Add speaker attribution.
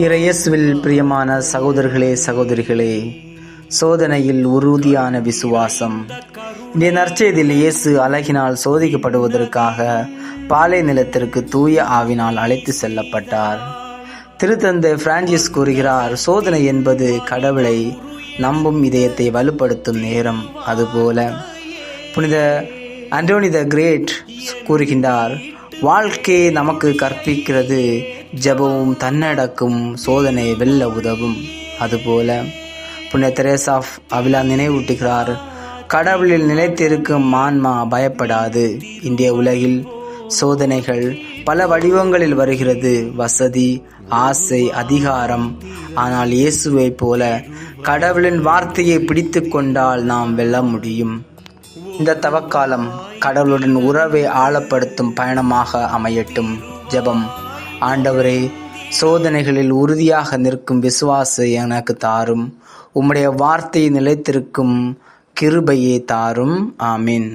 Speaker 1: இறையேசுவில் பிரியமான சகோதரர்களே சகோதரிகளே, சோதனையில் உறுதியான விசுவாசம். இந்த நற்செய்தியில் இயேசு அழகினால் சோதிக்கப்படுவதற்காக பாலை நிலத்திற்கு தூய ஆவினால் அழைத்து செல்லப்பட்டார். திருத்தந்தை பிரான்சிஸ் கூறுகிறார், சோதனை என்பது கடவுளை நம்பும் இதயத்தை வலுப்படுத்தும் நேரம். அதுபோல புனித அண்டோனி த கிரேட் கூறுகின்றார், வாழ்க்கை நமக்கு கற்பிக்கிறது, ஜெபமும் தன்னடக்கும் சோதனை வெல்ல உதவும். அதுபோல புனித தெரேசா ஆஃப் அவிலா நினைவூட்டுகிறார், கடவுளில் நிலைத்திருக்கும் ஆன்மா பயப்படாது. இன்றைய உலகில் சோதனைகள் பல வடிவங்களில் வருகிறது. வசதி, ஆசை, அதிகாரம். ஆனால் இயேசுவை போல கடவுளின் வார்த்தையை பிடித்து கொண்டால் நாம் வெல்ல முடியும். இந்த தவக்காலம் கடவுளுடன் உறவை ஆழப்படுத்தும் பயணமாக அமையட்டும். ஜெபம். ஆண்டவரே, சோதனைகளில் உறுதியாக நிற்கும் விசுவாசை எனக்கு தாரும். உம்முடைய வார்த்தையை நிலைத்திருக்கும் கிருபையை தாரும். ஆமீன்.